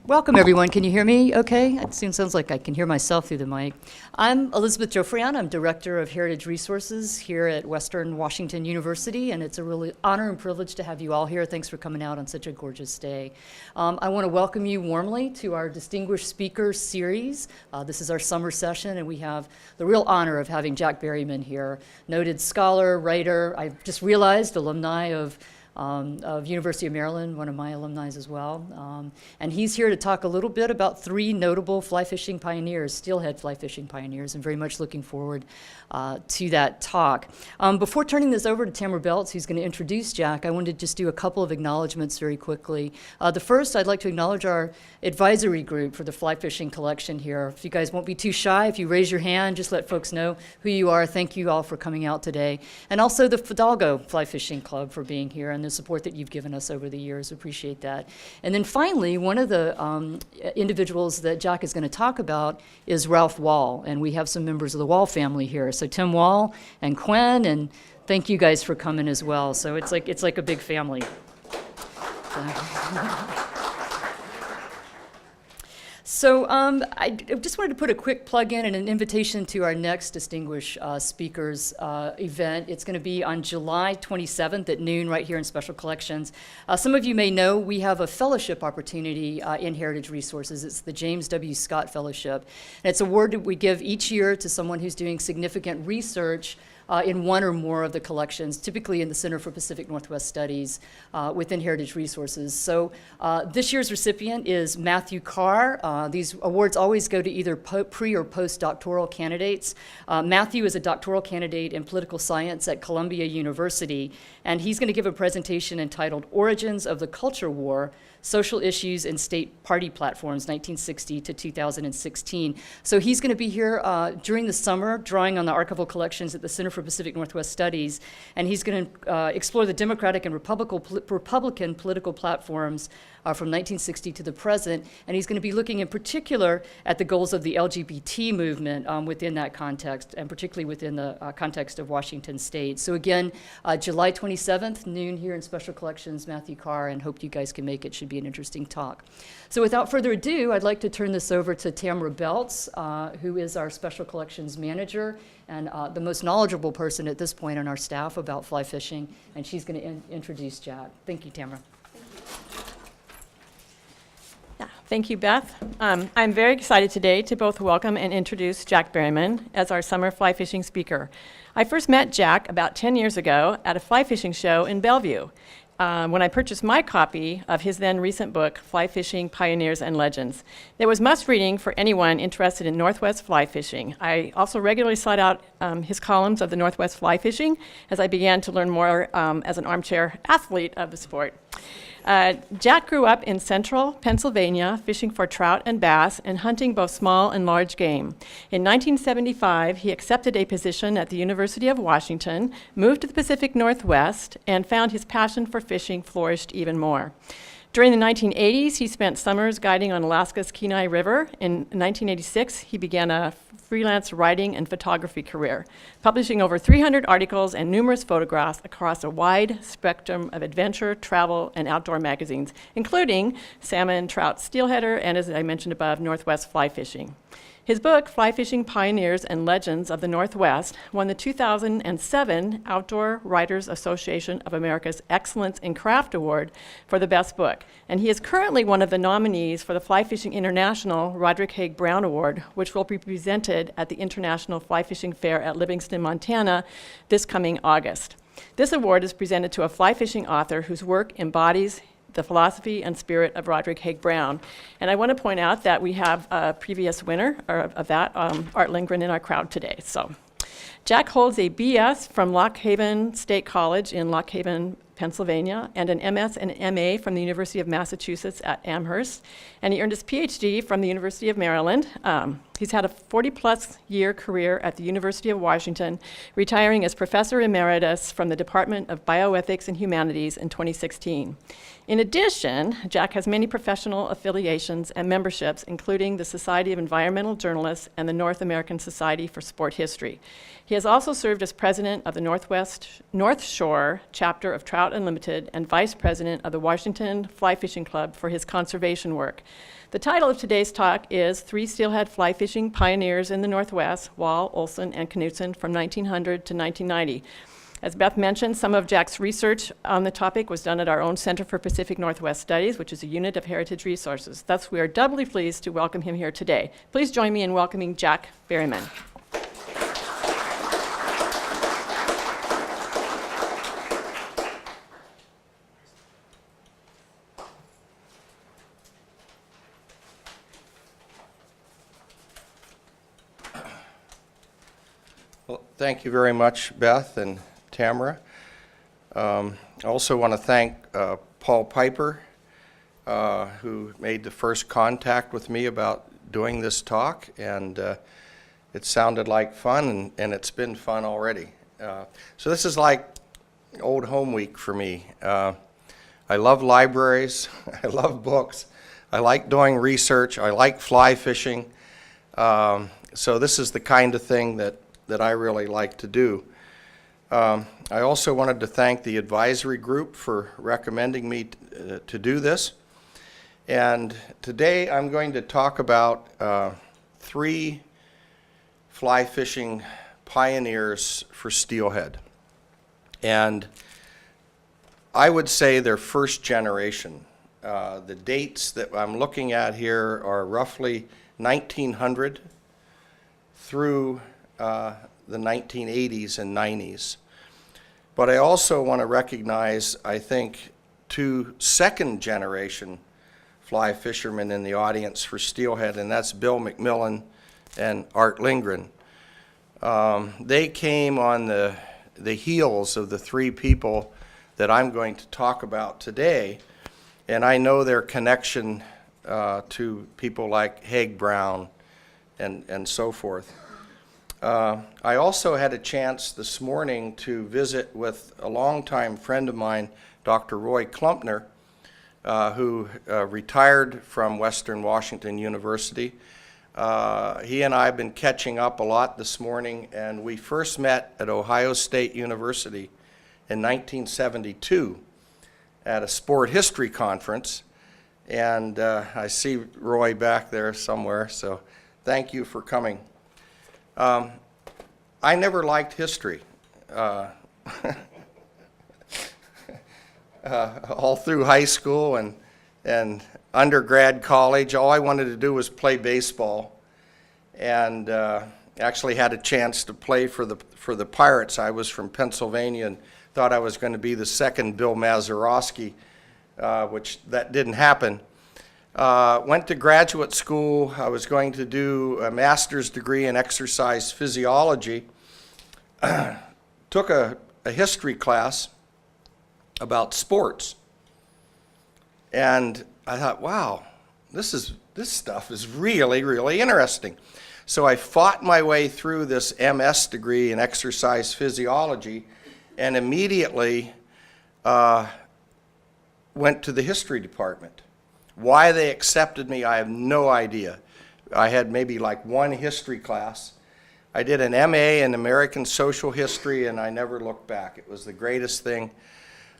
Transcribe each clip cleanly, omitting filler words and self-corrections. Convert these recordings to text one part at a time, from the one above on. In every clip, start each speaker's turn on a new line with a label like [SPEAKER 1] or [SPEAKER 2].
[SPEAKER 1] Welcome, everyone. Can you hear me okay? It sounds like I can hear myself through the mic. I'm Elizabeth Joffrion. I'm Director of Heritage Resources here at Western Washington University, and it's a really honor and privilege to have you all here. Thanks for coming out on such a gorgeous day. I want to welcome you warmly to our Distinguished Speakers Series. This is our summer session, and we have the real honor of having Jack Berryman here, noted scholar, writer. I just realized alumni of University of Maryland, one of my alumni as well. And he's here to talk a little bit about three notable fly fishing pioneers, steelhead fly fishing pioneers, and very much looking forward to that talk. Before turning this over to Tamara Belts, who's going to introduce Jack, I wanted to just do a couple of acknowledgments very quickly. The first, I'd like to acknowledge our advisory group for the fly fishing collection here. If you guys won't be too shy, if you raise your hand, just let folks know who you are. Thank you all for coming out today. And also the Fidalgo Fly Fishing Club for being here and the support that you've given us over the years. Appreciate that. And then finally, one of the individuals that Jack is going to talk about is Ralph Wahl, and we have some members of the Wahl family here. So Tim Wahl and Quinn, and thank you guys for coming as well. So it's like a big family. So I just wanted to put a quick plug in and an invitation to our next Distinguished Speakers event. It's going to be on July 27th at noon right here in Special Collections. Some of you may know we have a fellowship opportunity in Heritage Resources. It's the James W. Scott Fellowship. And it's an award that we give each year to someone who's doing significant research in one or more of the collections, typically in the Center for Pacific Northwest Studies within Heritage Resources. So this year's recipient is Matthew Carr. These awards always go to either pre- or post-doctoral candidates. Matthew is a doctoral candidate in political science at Columbia University, and he's going to give a presentation entitled Origins of the Culture War, Social Issues and State Party Platforms, 1960 to 2016. So he's going to be here during the summer, drawing on the archival collections at the Center for Pacific Northwest Studies, and he's going to explore the Democratic and Republican political platforms from 1960 to the present, and he's going to be looking in particular at the goals of the LGBT movement within that context, and particularly within the context of Washington State. So again, July 27th, noon here in Special Collections, Matthew Carr, and hope you guys can make it. Should be an interesting talk. So without further ado, I'd like to turn this over to Tamara Belts, who is our Special Collections Manager and the most knowledgeable person at this point on our staff about fly fishing, and she's going to introduce Jack. Thank you, Tamara.
[SPEAKER 2] Thank you, Beth. I'm very excited today to both welcome and introduce Jack Berryman as our summer fly fishing speaker. I first met Jack about 10 years ago at a fly fishing show in Bellevue when I purchased my copy of his then recent book, Fly Fishing Pioneers and Legends. It was must reading for anyone interested in Northwest fly fishing. I also regularly sought out his columns of the Northwest fly fishing as I began to learn more as an armchair athlete of the sport. Jack grew up in central Pennsylvania, fishing for trout and bass and hunting both small and large game. In 1975, he accepted a position at the University of Washington, moved to the Pacific Northwest, and found his passion for fishing flourished even more. During the 1980s, he spent summers guiding on Alaska's Kenai River. In 1986, he began a freelance writing and photography career, publishing over 300 articles and numerous photographs across a wide spectrum of adventure, travel, and outdoor magazines, including Salmon, Trout, Steelheader, and as I mentioned above, Northwest Fly Fishing. His book, Fly Fishing Pioneers and Legends of the Northwest, won the 2007 Outdoor Writers Association of America's Excellence in Craft Award for the best book. And he is currently one of the nominees for the Fly Fishing International Roderick Haig Brown Award, which will be presented at the International Fly Fishing Fair at Livingston, Montana this coming August. This award is presented to a fly fishing author whose work embodies the philosophy and spirit of Roderick Haig Brown. And I want to point out that we have a previous winner of that, Art Lindgren, in our crowd today. So Jack holds a BS from Lock Haven State College in Lock Haven, Pennsylvania, and an MS and MA from the University of Massachusetts at Amherst. And he earned his PhD from the University of Maryland. He's had a 40-plus year career at the University of Washington, retiring as Professor Emeritus from the Department of Bioethics and Humanities in 2016. In addition, Jack has many professional affiliations and memberships, including the Society of Environmental Journalists and the North American Society for Sport History. He has also served as president of the North Shore chapter of Trout Trout Unlimited and Vice President of the Washington Fly Fishing Club for his conservation work. The title of today's talk is Three Steelhead Fly Fishing Pioneers in the Northwest, Wahl, Olson, and Knudson from 1900 to 1990. As Beth mentioned, some of Jack's research on the topic was done at our own Center for Pacific Northwest Studies, which is a unit of Heritage Resources. Thus, we are doubly pleased to welcome him here today. Please join me in welcoming Jack Berryman.
[SPEAKER 3] Well, thank you very much, Beth and Tamara. I also want to thank Paul Piper, who made the first contact with me about doing this talk, and it sounded like fun, and it's been fun already. So this is like old home week for me. I love libraries, I love books, I like doing research, I like fly fishing, so this is the kind of thing that I really like to do. I also wanted to thank the advisory group for recommending me to do this. And today I'm going to talk about three fly fishing pioneers for steelhead. And I would say they're first generation. The dates that I'm looking at here are roughly 1900 through the 1980s and 90s. But I also want to recognize, I think, two second-generation fly fishermen in the audience for steelhead, and that's Bill McMillan and Art Lindgren. They came on the heels of the three people that I'm going to talk about today, and I know their connection to people like Haig Brown and so forth. I also had a chance this morning to visit with a longtime friend of mine, Dr. Roy Klumpner, who retired from Western Washington University. He and I have been catching up a lot this morning, and we first met at Ohio State University in 1972 at a sport history conference. And I see Roy back there somewhere, so thank you for coming. I never liked history. All through high school and undergrad college, all I wanted to do was play baseball, and actually had a chance to play for the Pirates. I was from Pennsylvania and thought I was going to be the second Bill Mazeroski, which that didn't happen. Went to graduate school. I was going to do a master's degree in exercise physiology. Took a history class about sports. And I thought, wow, this stuff is really, really interesting. So I fought my way through this MS degree in exercise physiology and immediately went to the history department. Why they accepted me, I have no idea. I had maybe like one history class. I did an MA in American Social History, and I never looked back. It was the greatest thing.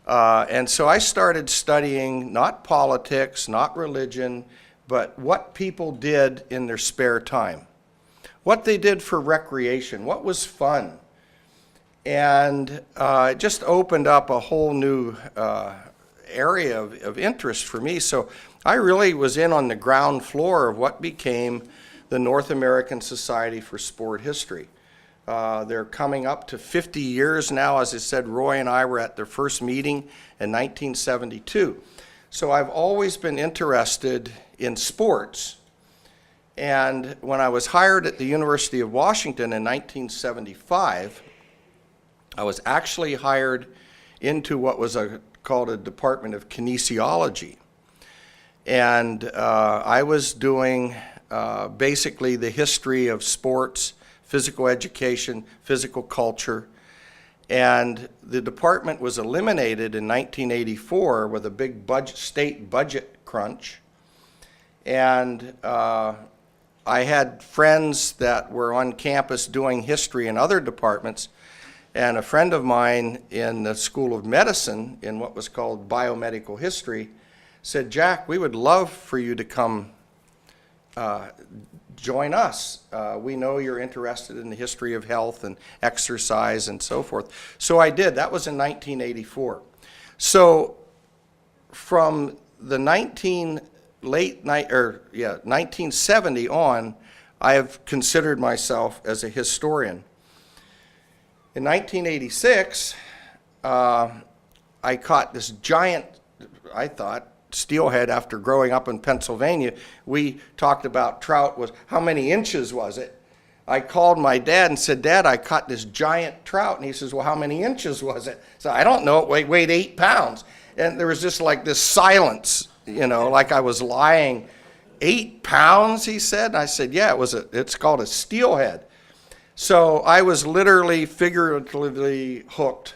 [SPEAKER 3] And so I started studying not politics, not religion, but what people did in their spare time. What they did for recreation, what was fun. And it just opened up a whole new area of interest for me. So I really was in on the ground floor of what became the North American Society for Sport History. They're coming up to 50 years now. As I said, Roy and I were at their first meeting in 1972. So I've always been interested in sports. And when I was hired at the University of Washington in 1975, I was actually hired into what was called a Department of Kinesiology. And I was doing basically the history of sports, physical education, physical culture. And the department was eliminated in 1984 with a big state budget crunch. And I had friends that were on campus doing history in other departments. And a friend of mine in the School of Medicine, in what was called biomedical history, said, Jack, we would love for you to come join us. We know you're interested in the history of health and exercise and so forth. So I did. That was in 1984. So from the 1970 on, I have considered myself as a historian. In 1986, I caught this giant, I thought, steelhead. After growing up in Pennsylvania, we talked about trout was, how many inches was it? I called my dad and said, Dad, I caught this giant trout. And he says, well, how many inches was it? So I don't know, it weighed 8 pounds. And there was just like this silence, you know, like I was lying. 8 pounds, he said? And I said, yeah, it's called a steelhead. So I was literally, figuratively hooked.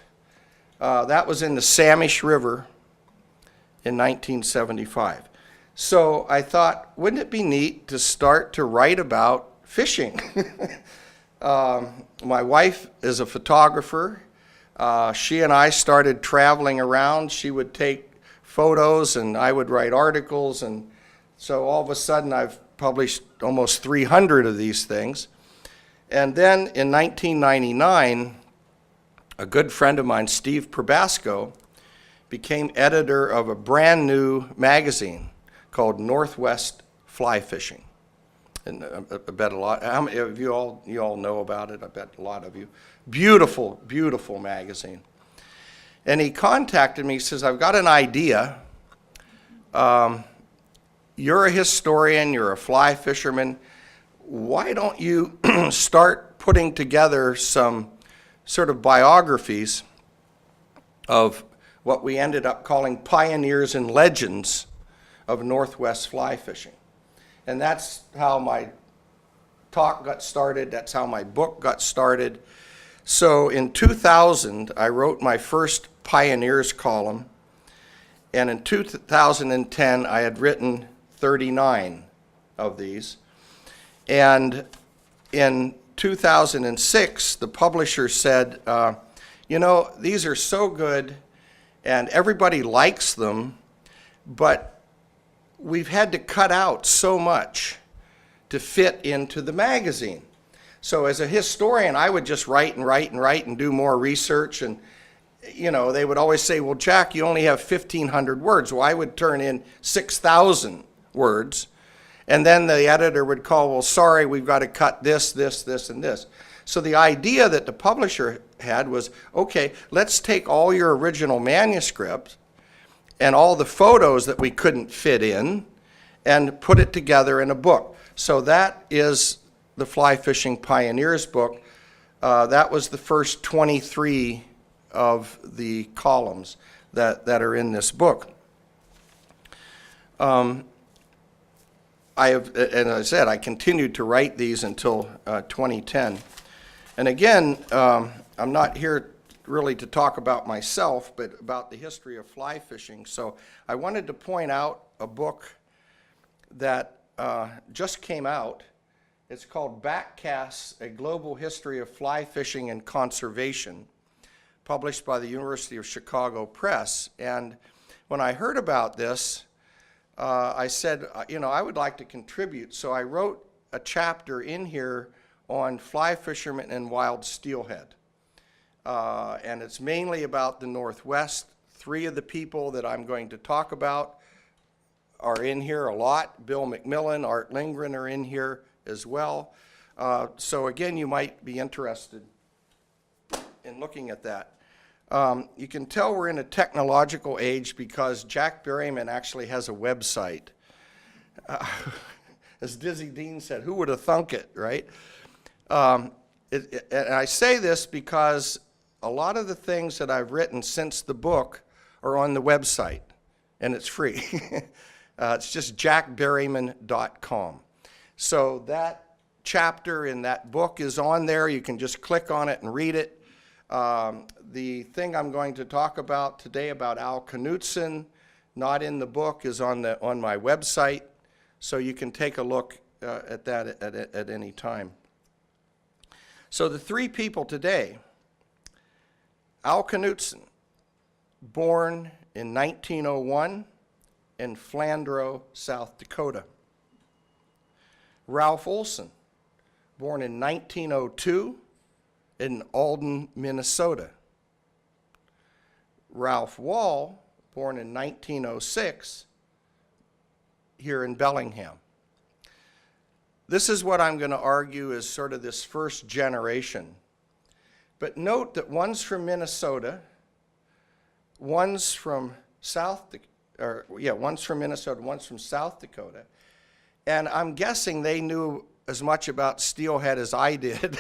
[SPEAKER 3] That was in the Samish River in 1975. So I thought, wouldn't it be neat to start to write about fishing? My wife is a photographer. She and I started traveling around. She would take photos and I would write articles. And so all of a sudden I've published almost 300 of these things. And then in 1999, a good friend of mine, Steve Probasco, became editor of a brand new magazine called Northwest Fly Fishing. And I bet a lot, how many of you all know about it? I bet a lot of you. Beautiful, beautiful magazine. And he contacted me, he says, I've got an idea. You're a historian, you're a fly fisherman. Why don't you start putting together some sort of biographies of what we ended up calling pioneers and legends of Northwest fly fishing. And that's how my talk got started. That's how my book got started. So in 2000, I wrote my first pioneers column. And in 2010, I had written 39 of these. And in 2006, the publisher said, you know, these are so good and everybody likes them, but we've had to cut out so much to fit into the magazine. So as a historian, I would just write and do more research. And, you know, they would always say, well, Jack, you only have 1,500 words. Well, I would turn in 6,000 words. And then the editor would call, well, sorry, we've got to cut this, and this. So the idea that the publisher had was, okay, let's take all your original manuscript and all the photos that we couldn't fit in and put it together in a book. So that is the Fly Fishing Pioneers book. That was the first 23 of the columns that are in this book. I have, and as I said, I continued to write these until 2010. And again, I'm not here really to talk about myself, but about the history of fly fishing. So I wanted to point out a book that just came out. It's called Backcasts, A Global History of Fly Fishing and Conservation, published by the University of Chicago Press. And when I heard about this, I said, you know, I would like to contribute. So I wrote a chapter in here on fly fishermen and wild steelhead. And it's mainly about the Northwest. 3 of the people that I'm going to talk about are in here a lot. Bill McMillan, Art Lindgren are in here as well. So again, you might be interested in looking at that. You can tell we're in a technological age because Jack Berryman actually has a website. As Dizzy Dean said, who would have thunk it, right? And I say this because a lot of the things that I've written since the book are on the website, and it's free. It's just jackberryman.com. So that chapter in that book is on there. You can just click on it and read it. The thing I'm going to talk about today about Al Knudson, not in the book, is on my website, so you can take a look at that at any time. So the 3 people today Knudson, born in 1901 in Flandreau, South Dakota. Ralph Olson, born in 1902 in Alden, Minnesota. Ralph Wahl, born in 1906 here in Bellingham. This is what I'm going to argue is sort of this first generation. But note that one's from Minnesota, one's from one's from Minnesota, one's from South Dakota. And I'm guessing they knew as much about Steelhead as I did,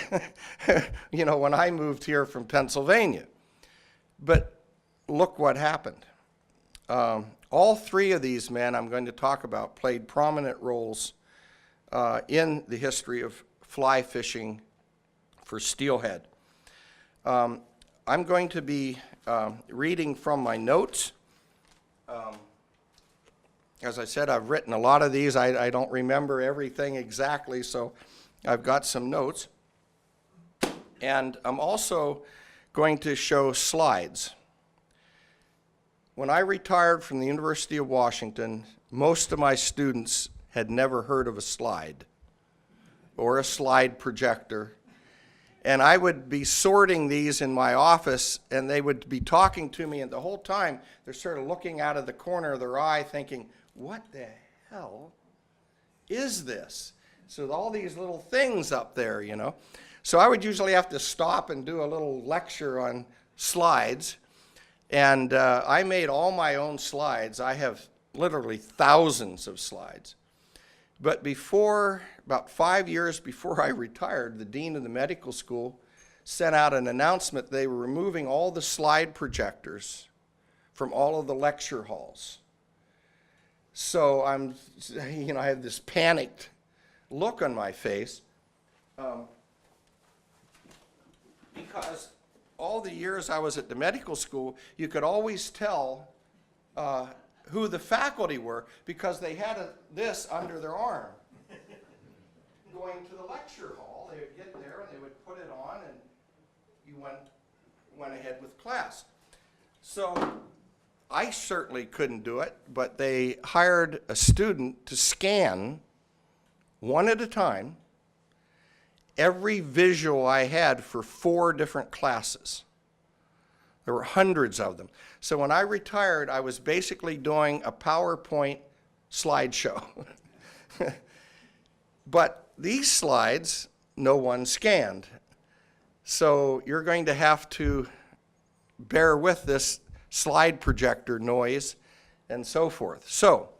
[SPEAKER 3] when I moved here from Pennsylvania. But look what happened. All three of these men I'm going to talk about played prominent roles in the history of fly fishing for steelhead. I'm going to be reading from my notes. As I said, I've written a lot of these. I don't remember everything exactly, so I've got some notes. And I'm also going to show slides. When I retired from the University of Washington, most of my students had never heard of a slide or a slide projector. And I would be sorting these in my office, and they would be talking to me, and the whole time they're sort of looking out of the corner of their eye thinking, what the hell is this? So all these little things up there, So I would usually have to stop and do a little lecture on slides. And I made all my own slides. I have literally thousands of slides. But about 5 years before I retired, the dean of the medical school sent out an announcement they were removing all the slide projectors from all of the lecture halls. So I have this panicked look on my face because all the years I was at the medical school, you could always tell who the faculty were because they had this under their arm. Going to the lecture hall, they would get there and they would put it on, and you went ahead with class. So I certainly couldn't do it, but they hired a student to scan, one at a time, every visual I had for 4 different classes. There were hundreds of them. So when I retired, I was basically doing a PowerPoint slideshow. But these slides, no one scanned. So you're going to have to bear with this slide projector noise and so forth. So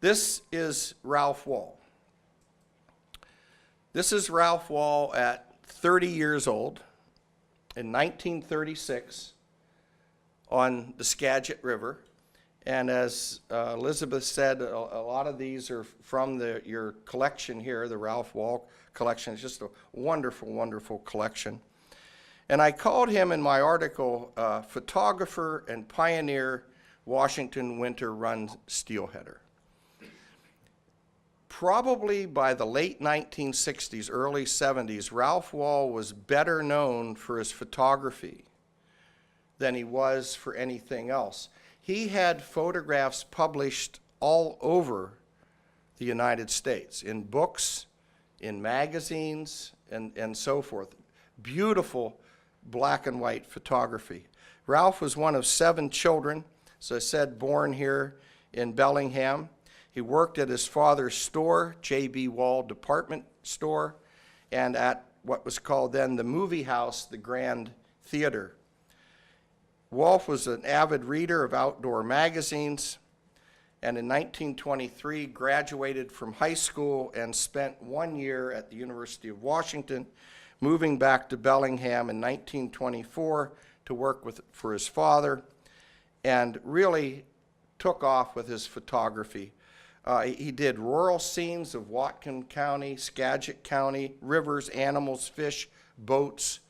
[SPEAKER 3] this is Ralph Wahl. This is Ralph Wahl at 30 years old in 1936 on the Skagit River. And as Elizabeth said, a lot of these are from your collection here, the Ralph Wahl collection. It's just a wonderful, wonderful collection. And I called him in my article, photographer and pioneer Washington winter run steelheader. Probably by the late 1960s, early 70s, Ralph Wahl was better known for his photography than he was for anything else. He had photographs published all over the United States, in books, in magazines, and so forth. Beautiful black and white photography. Ralph was one of 7 children, as I said, born here in Bellingham. He worked at his father's store, J.B. Wahl Department Store, and at what was called then the movie house, the Grand Theater. Wahl was an avid reader of outdoor magazines, and in 1923 graduated from high school and spent 1 year at the University of Washington, moving back to Bellingham in 1924 to work for his father, and really took off with his photography. He did rural scenes of Whatcom County, Skagit County, rivers, animals, fish, boats,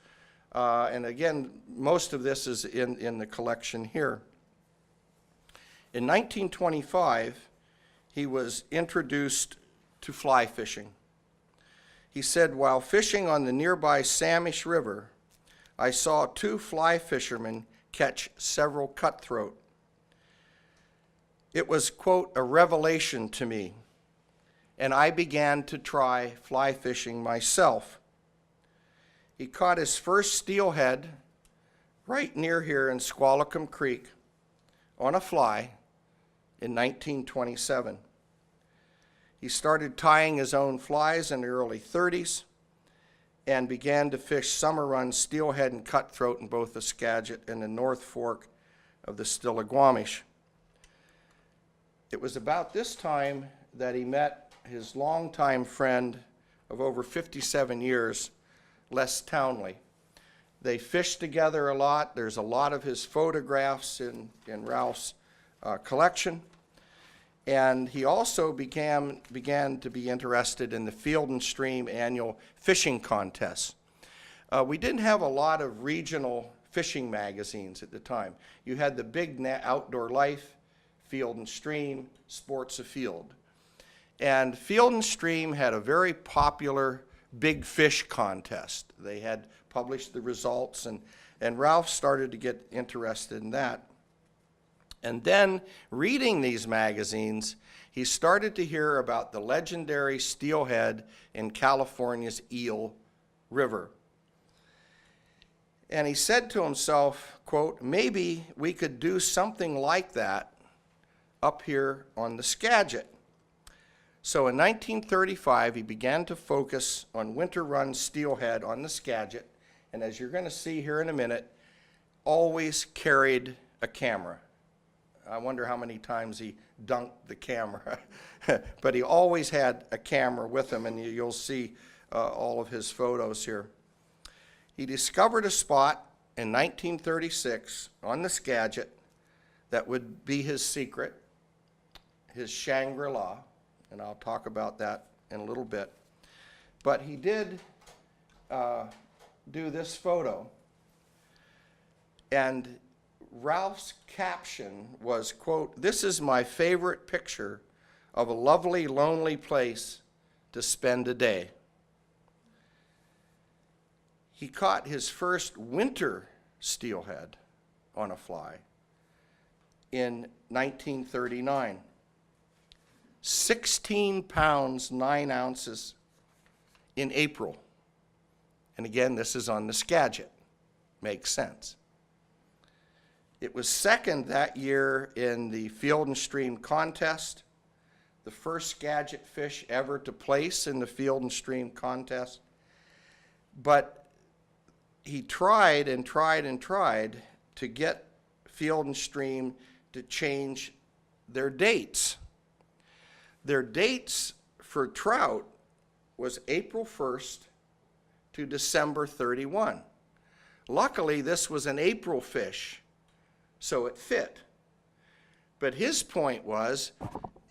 [SPEAKER 3] and again, most of this is in the collection here. In 1925, he was introduced to fly fishing. He said, while fishing on the nearby Samish River, I saw 2 fly fishermen catch several cutthroat. It was, quote, a revelation to me, and I began to try fly fishing myself. He caught his first steelhead right near here in Squalicum Creek on a fly in 1927. He started tying his own flies in the early 30s and began to fish summer run steelhead and cutthroat in both the Skagit and the North Fork of the Stillaguamish. It was about this time that he met his longtime friend of over 57 years, Les Townley. They fished together a lot. There's a lot of his photographs in Ralph's collection. And he also began to be interested in the Field and Stream annual fishing contests. We didn't have a lot of regional fishing magazines at the time. You had the big Outdoor Life, Field and Stream, Sports Afield. And Field and Stream had a very popular big fish contest. They had published the results, and Ralph started to get interested in that. And then, reading these magazines, he started to hear about the legendary steelhead in California's Eel River. And he said to himself, quote, maybe we could do something like that up here on the Skagit. So in 1935, he began to focus on winter run steelhead on the Skagit, and as you're going to see here in a minute, always carried a camera. I wonder how many times he dunked the camera, but he always had a camera with him, and you'll see all of his photos here. He discovered a spot in 1936 on the Skagit that would be his secret, his Shangri-La, and I'll talk about that in a little bit. But he did do this photo, and Ralph's caption was, quote, this is my favorite picture of a lovely, lonely place to spend a day. He caught his first winter steelhead on a fly in 1939. 16 pounds, 9 ounces in April. And again, this is on the Skagit. Makes sense. It was second that year in the Field and Stream contest, the first Skagit fish ever to place in the Field and Stream contest. But he tried and tried and tried to get Field and Stream to change their dates. Their dates for trout was April 1st to December 31. Luckily, this was an April fish, so it fit. But his point was,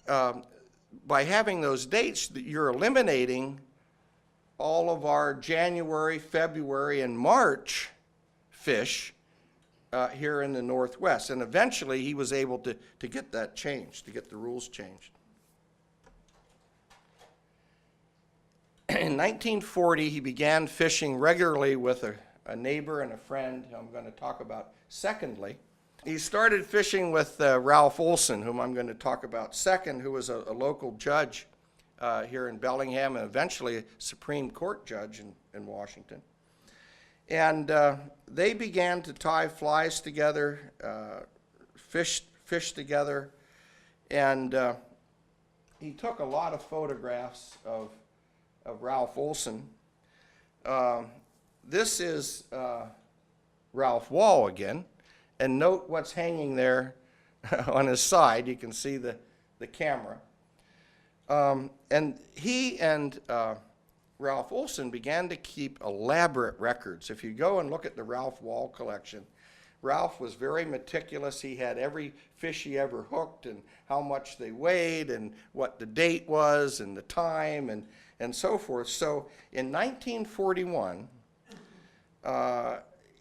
[SPEAKER 3] by having those dates, you're eliminating all of our January, February, and March fish here in the Northwest. And eventually, he was able to get that changed, to get the rules changed. In 1940, he began fishing regularly with a neighbor and a friend who I'm going to talk about secondly. He started fishing with Ralph Olson, whom I'm going to talk about second, who was a local judge here in Bellingham and eventually a Supreme Court judge in Washington. And they began to tie flies together, fish together, and he took a lot of photographs of Ralph Olson. This is Ralph Wahl again, and note what's hanging there on his side. You can see the camera. And he and Ralph Olson began to keep elaborate records. If you go and look at the Ralph Wahl collection, Ralph was very meticulous. He had every fish he ever hooked and how much they weighed and what the date was and the time and so forth. So in 1941,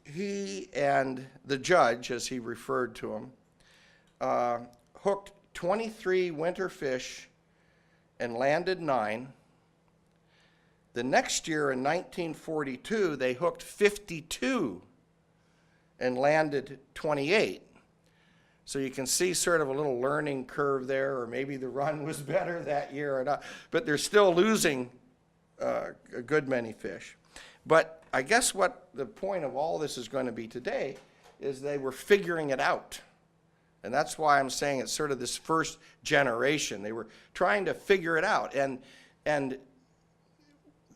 [SPEAKER 3] he and the judge, as he referred to him, hooked 23 winter fish and landed 9. The next year in 1942, they hooked 52 and landed 28. So you can see sort of a little learning curve there, or maybe the run was better that year or not, but they're still losing a good many fish. But I guess what the point of all this is going to be today is they were figuring it out. And that's why I'm saying it's sort of this first generation. They were trying to figure it out. And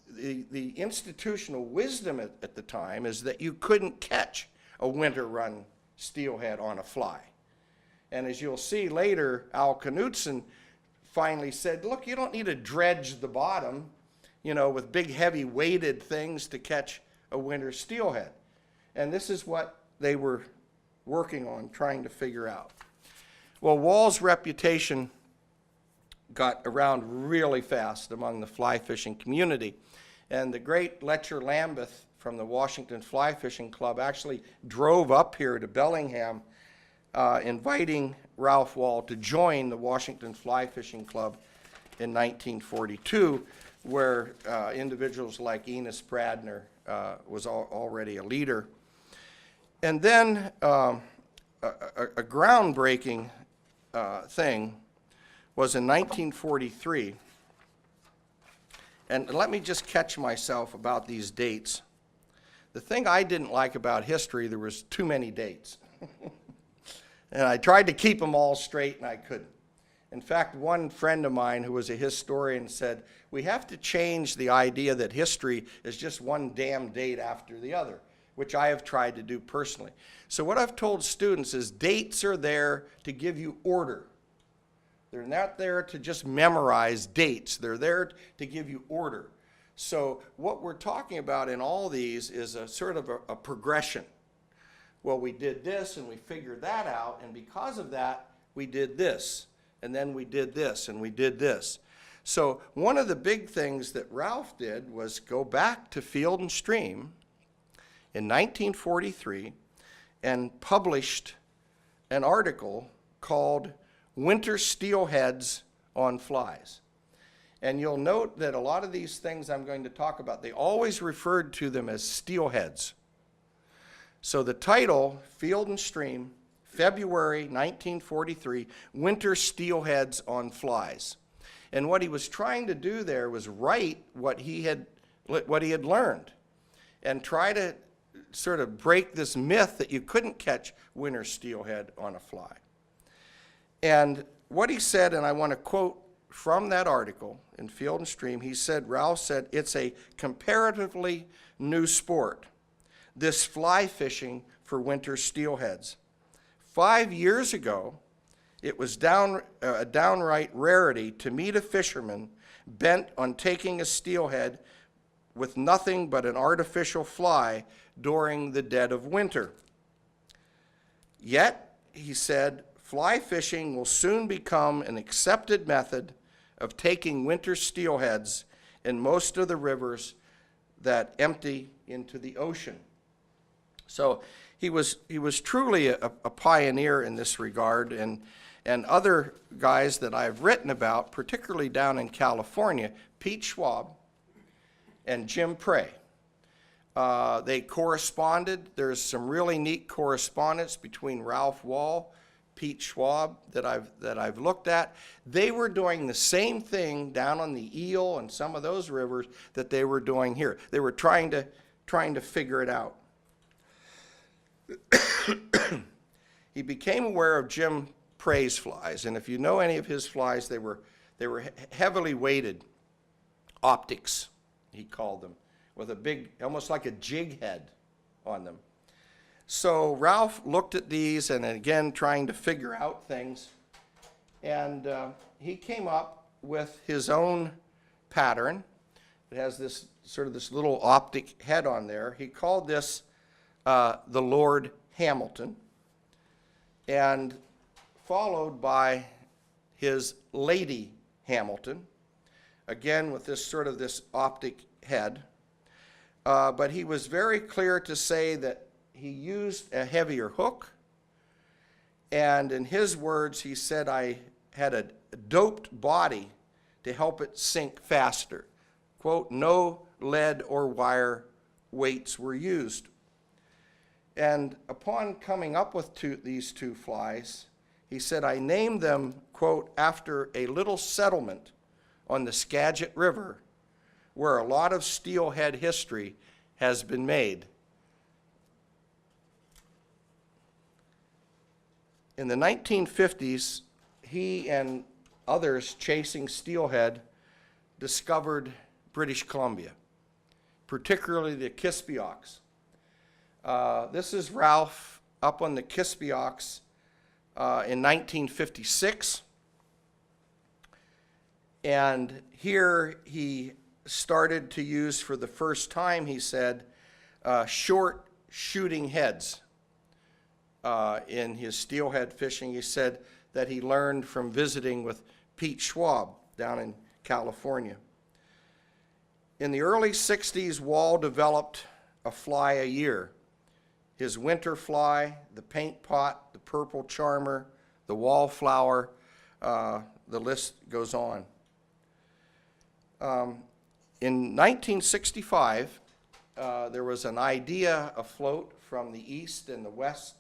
[SPEAKER 3] the institutional wisdom at the time is that you couldn't catch a winter run steelhead on a fly. And as you'll see later, Knudson finally said, look, you don't need to dredge the bottom, you know, with big heavy weighted things to catch a winter steelhead. And this is what they were working on, trying to figure out. Well, Wahl's reputation got around really fast among the fly fishing community. And the great Letcher Lambeth from the Washington Fly Fishing Club actually drove up here to Bellingham, inviting Ralph Wahl to join the Washington Fly Fishing Club in 1942, where individuals like Enos Bradner was already a leader. And then a groundbreaking thing was in 1943. And let me just catch myself about these dates. The thing I didn't like about history, there was too many dates. And I tried to keep them all straight, and I couldn't. In fact, one friend of mine who was a historian said, we have to change the idea that history is just one damn date after the other, which I have tried to do personally. So what I've told students is dates are there to give you order. They're not there to just memorize dates. They're there to give you order. So what we're talking about in all these is a sort of a progression. Well, we did this and we figured that out, and because of that, we did this, and then we did this, and we did this. So one of the big things that Ralph did was go back to Field and Stream in 1943 and published an article called Winter Steelheads on Flies. And you'll note that a lot of these things I'm going to talk about, they always referred to them as steelheads. So the title, Field and Stream, February 1943, Winter Steelheads on Flies. And what he was trying to do there was write what he had learned and try to sort of break this myth that you couldn't catch winter steelhead on a fly. And what he said, and I want to quote from that article in Field and Stream, he said, Ralph said, it's a comparatively new sport, this fly fishing for winter steelheads. 5 years ago, it was a downright rarity to meet a fisherman bent on taking a steelhead with nothing but an artificial fly during the dead of winter. Yet, he said, fly fishing will soon become an accepted method of taking winter steelheads in most of the rivers that empty into the ocean. So he was truly a pioneer in this regard, and other guys that I've written about, particularly down in California, Pete Schwab and Jim Prey. They corresponded. There's some really neat correspondence between Ralph Wahl, Pete Schwab that I've looked at. They were doing the same thing down on the Eel and some of those rivers that they were doing here. They were trying to figure it out. He became aware of Jim Prey's flies, and if you know any of his flies, they were heavily weighted optics, he called them, with a big, almost like a jig head on them. So Ralph looked at these, and again trying to figure out things, and he came up with his own pattern. It has this sort of this little optic head on there. He called this the Lord Hamilton, and followed by his Lady Hamilton, again with this sort of this optic head. But he was very clear to say that he used a heavier hook, and in his words, he said, I had a doped body to help it sink faster. Quote, no lead or wire weights were used. And upon coming up with these two flies, he said, I named them, quote, after a little settlement on the Skagit River where a lot of steelhead history has been made. In the 1950s, he and others chasing steelhead discovered British Columbia, particularly the Kispioks. This is Ralph up on the Kispioks in 1956. And here he started to use for the first time, he said, short shooting heads in his steelhead fishing. He said that he learned from visiting with Pete Schwab down in California. In the early 60s, Wahl developed a fly a year. His winter fly, the paint pot, the purple charmer, the wallflower, the list goes on. In 1965, there was an idea afloat from the east and the west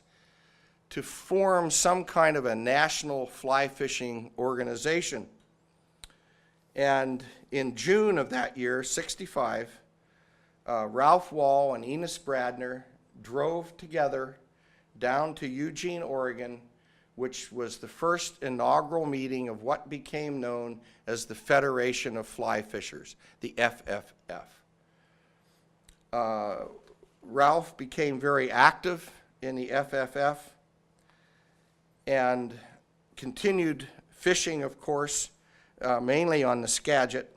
[SPEAKER 3] to form some kind of a national fly fishing organization. And in June of that year, 65, Ralph Wahl and Enos Bradner drove together down to Eugene, Oregon, which was the first inaugural meeting of what became known as the Federation of Fly Fishers, the FFF. Ralph became very active in the FFF and continued fishing, of course, mainly on the Skagit.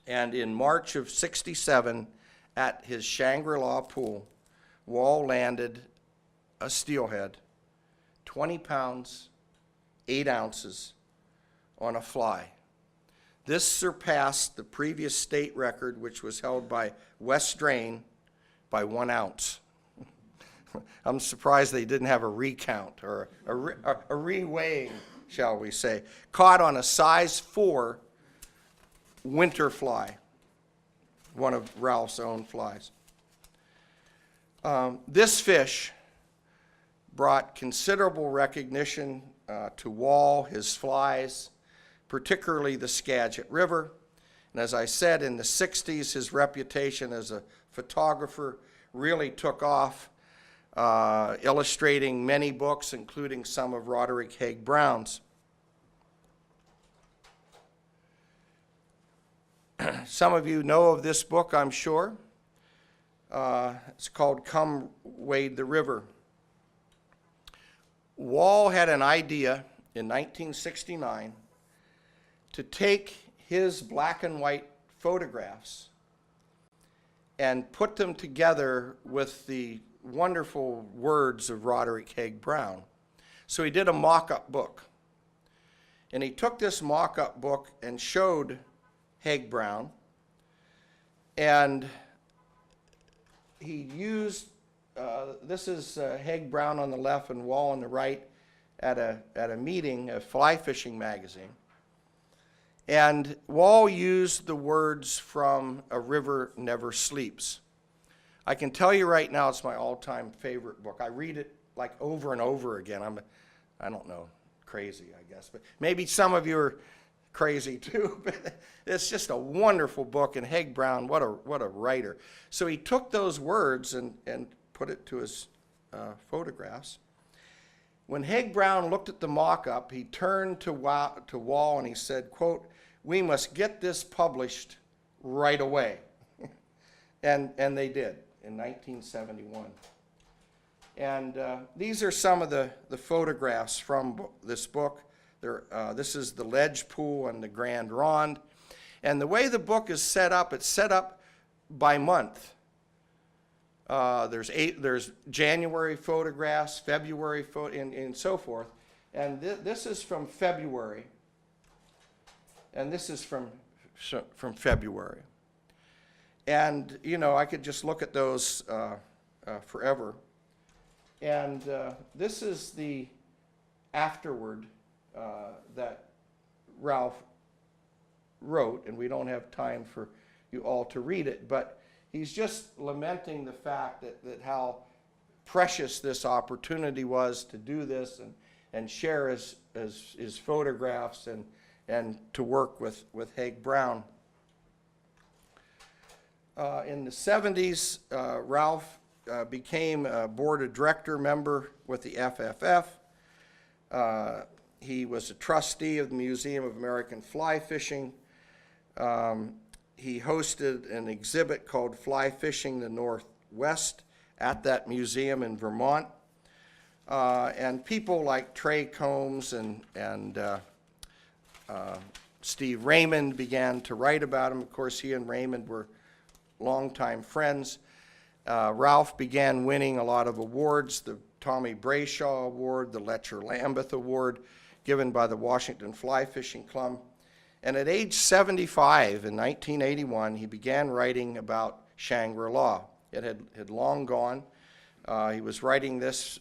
[SPEAKER 3] And in March of '67, at his Shangri-La pool, Wahl landed a steelhead, 20 pounds, 8 ounces, on a fly. This surpassed the previous state record, which was held by West Drain, by 1 ounce. I'm surprised they didn't have a recount or a reweighing, shall we say. Caught on a size 4 winter fly, one of Ralph's own flies. This fish brought considerable recognition to Wahl, his flies, particularly the Skagit River. And as I said, in the 60s, his reputation as a photographer really took off, illustrating many books, including some of Roderick Haig Brown's. Some of you know of this book, I'm sure. It's called Come Wade the River. Wahl had an idea in 1969 to take his black and white photographs and put them together with the wonderful words of Roderick Haig Brown. So he did a mock-up book. And he took this mock-up book and showed Haig Brown, and he used, this is Haig Brown on the left and Wahl on the right at a meeting, a fly fishing magazine. And Wahl used the words from A River Never Sleeps. I can tell you right now it's my all-time favorite book. I read it like over and over again. I don't know, crazy, I guess. But maybe some of you are crazy too. But it's just a wonderful book. And Haig Brown, what a writer. So he took those words and put it to his photographs. When Haig Brown looked at the mock-up, he turned to Wahl and he said, quote, "We must get this published right away." and they did in 1971. And these are some of the photographs from this book. This is the Ledge Pool and the Grand Ronde. And the way the book is set up, it's set up by month. There's January photographs, February and so forth. And this is from February. And this is from February. And, you know, I could just look at those forever. And this is the afterword that Ralph wrote, and we don't have time for you all to read it, but he's just lamenting the fact that how precious this opportunity was to do this and share his photographs and to work with Haig Brown. In the 70s, Ralph became a board of director member with the FFF. He was a trustee of the Museum of American Fly Fishing. He hosted an exhibit called Fly Fishing the Northwest at that museum in Vermont. And people like Trey Combs and Steve Raymond began to write about him. Of course, he and Raymond were longtime friends. Ralph began winning a lot of awards, the Tommy Brayshaw Award, the Letcher Lambeth Award, given by the Washington Fly Fishing Club. And at age 75 in 1981, he began writing about Shangri-La. It had long gone. He was writing this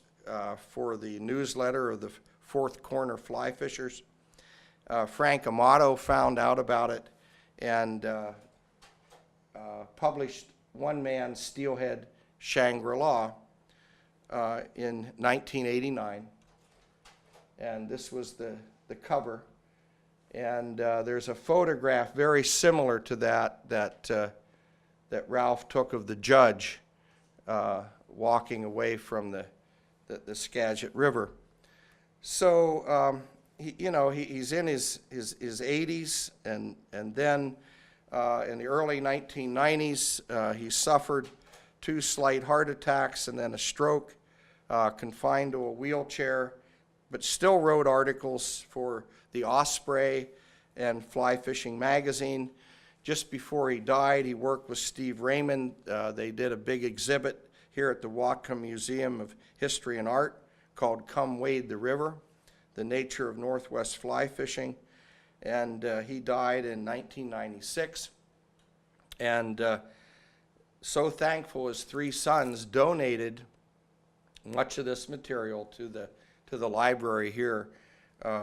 [SPEAKER 3] for the newsletter of the Fourth Corner Fly Fishers. Frank Amato found out about it and published one-man Steelhead Shangri-La in 1989. And this was the cover. And there's a photograph very similar to that Ralph took of the judge walking away from the Skagit River. So, he's in his 80s, and then in the early 1990s, he suffered 2 slight heart attacks and then a stroke, confined to a wheelchair, but still wrote articles for the Osprey and Fly Fishing magazine. Just before he died, he worked with Steve Raymond. They did a big exhibit here at the Whatcom Museum of History and Art called Come Wade the River, the Nature of Northwest Fly Fishing. And he died in 1996. And so thankful his 3 sons donated much of this material to the library here,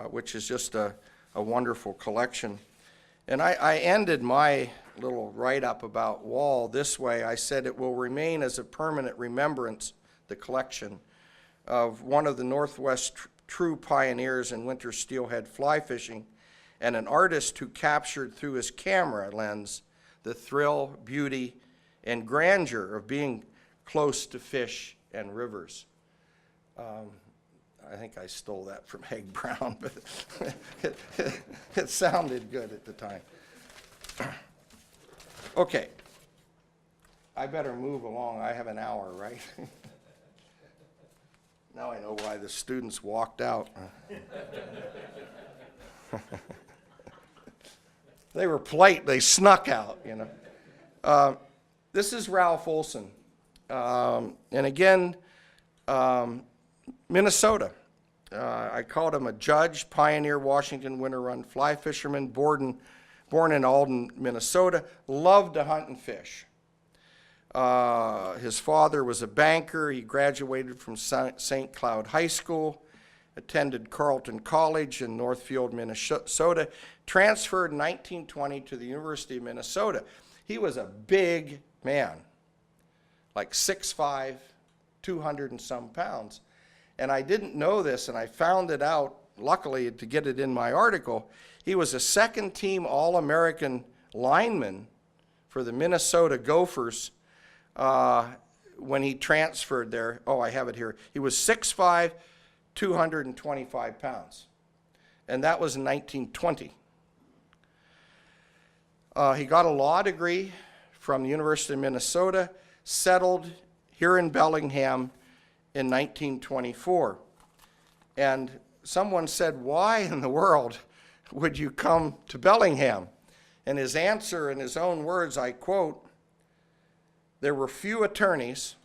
[SPEAKER 3] which is just a wonderful collection. And I ended my little write-up about Wahl this way. I said it will remain as a permanent remembrance, the collection, of one of the Northwest true pioneers in winter steelhead fly fishing, and an artist who captured through his camera lens the thrill, beauty, and grandeur of being close to fish and rivers. I think I stole that from Haig Brown, but it sounded good at the time. Okay, I better move along. I have an hour, right? Now I know why the students walked out. They were polite. They snuck out, This is Ralph Olson. And again, Minnesota. I called him a judge, pioneer Washington winter run fly fisherman, born in Alden, Minnesota, loved to hunt and fish. His father was a banker. He graduated from St. Cloud High School, attended Carleton College in Northfield, Minnesota, transferred in 1920 to the University of Minnesota. He was a big man, like 6'5", 200 and some pounds. And I didn't know this, and I found it out, luckily, to get it in my article. He was a second-team All-American lineman for the Minnesota Gophers when he transferred there. Oh, I have it here. He was 6'5", 225 pounds. And that was in 1920. He got a law degree from the University of Minnesota, settled here in Bellingham in 1924. And someone said, why in the world would you come to Bellingham? And his answer, in his own words, I quote, there were few attorneys,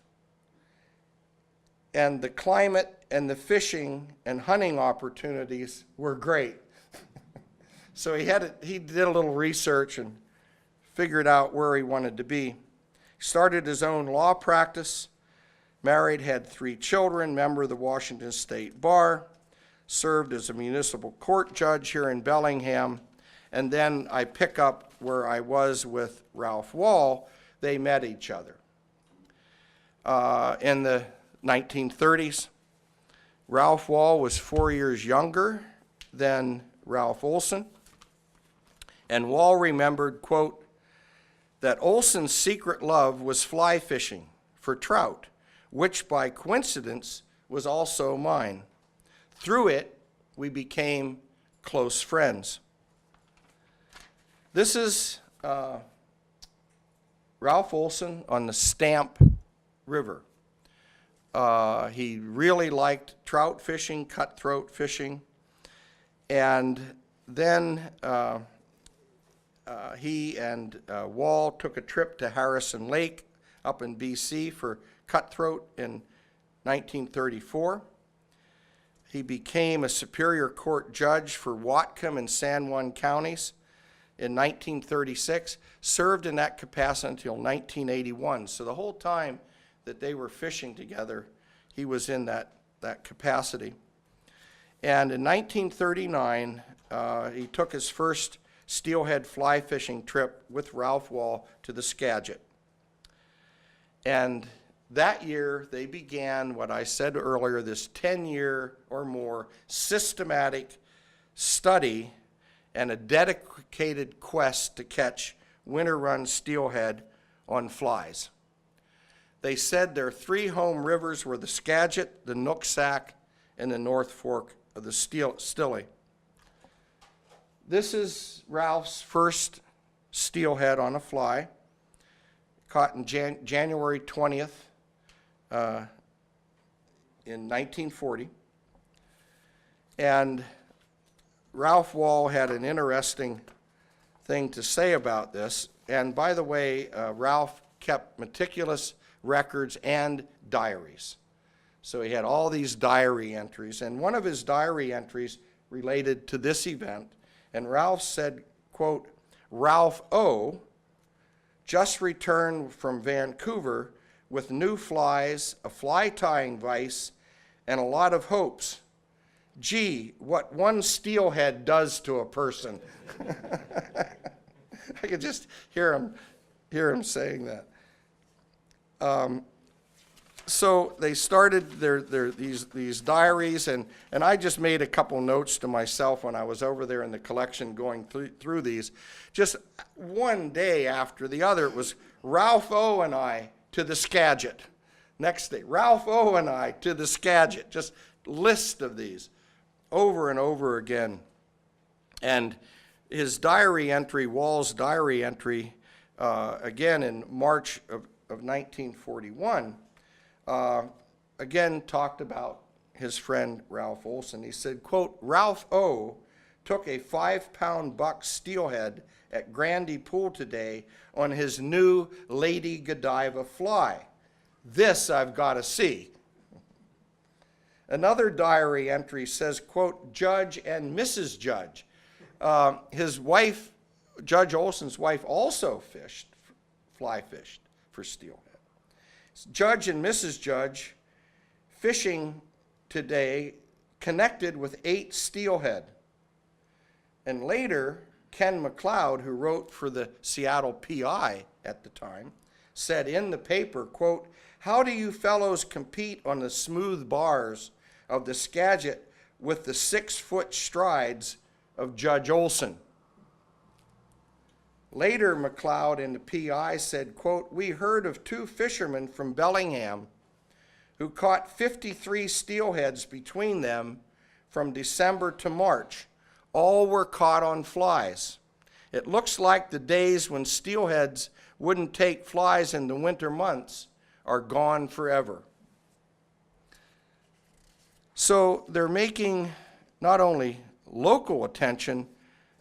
[SPEAKER 3] and the climate and the fishing and hunting opportunities were great. So he did a little research and figured out where he wanted to be. He started his own law practice, married, had 3 children, member of the Washington State Bar, served as a municipal court judge here in Bellingham, and then I pick up where I was with Ralph Wahl. They met each other. In the 1930s. Ralph Wahl was 4 years younger than Ralph Olson, and Wahl remembered, quote, that Olson's secret love was fly fishing for trout, which by coincidence was also mine. Through it, we became close friends. This is Ralph Olson on the Stamp River. He really liked trout fishing, cutthroat fishing, and then he and Wahl took a trip to Harrison Lake up in BC for cutthroat in 1934. He became a Superior Court judge for Whatcom and San Juan counties in 1936, served in that capacity until 1981. So the whole time that they were fishing together, he was in that capacity. And in 1939, he took his first steelhead fly fishing trip with Ralph Wahl to the Skagit. And that year, they began what I said earlier, this 10-year or more systematic study and a dedicated quest to catch winter-run steelhead on flies. They said their three home rivers were the Skagit, the Nooksack, and the North Fork of the Stille. This is Ralph's first steelhead on a fly, caught in January 20th in 1940. And Ralph Wahl had an interesting thing to say about this. And by the way, Ralph kept meticulous records and diaries. So he had all these diary entries. And one of his diary entries related to this event. And Ralph said, quote, Ralph O. just returned from Vancouver with new flies, a fly tying vise, and a lot of hopes. Gee, what one steelhead does to a person. I could just hear him saying that. So they started these diaries, and I just made a couple notes to myself when I was over there in the collection going through these. Just one day after the other, it was Ralph O. and I to the Skagit. Next day, Ralph O. and I to the Skagit. Just list of these over and over again. And his diary entry, Wahl's diary entry, again in March of 1941, again talked about his friend Ralph Olson. He said, quote, Ralph O. took a 5-pound buck steelhead at Grandy Pool today on his new Lady Godiva fly. This I've got to see. Another diary entry says, quote, Judge and Mrs. Judge. His wife, Judge Olson's wife, also fly fished for steelhead. Judge and Mrs. Judge fishing today connected with 8 steelhead. And later, Ken McLeod, who wrote for the Seattle PI at the time, said in the paper, quote, how do you fellows compete on the smooth bars of the Skagit with the 6-foot strides of Judge Olson? Later, McLeod in the PI said, quote, we heard of 2 fishermen from Bellingham who caught 53 steelheads between them from December to March. All were caught on flies. It looks like the days when steelheads wouldn't take flies in the winter months are gone forever. So they're making not only local attention,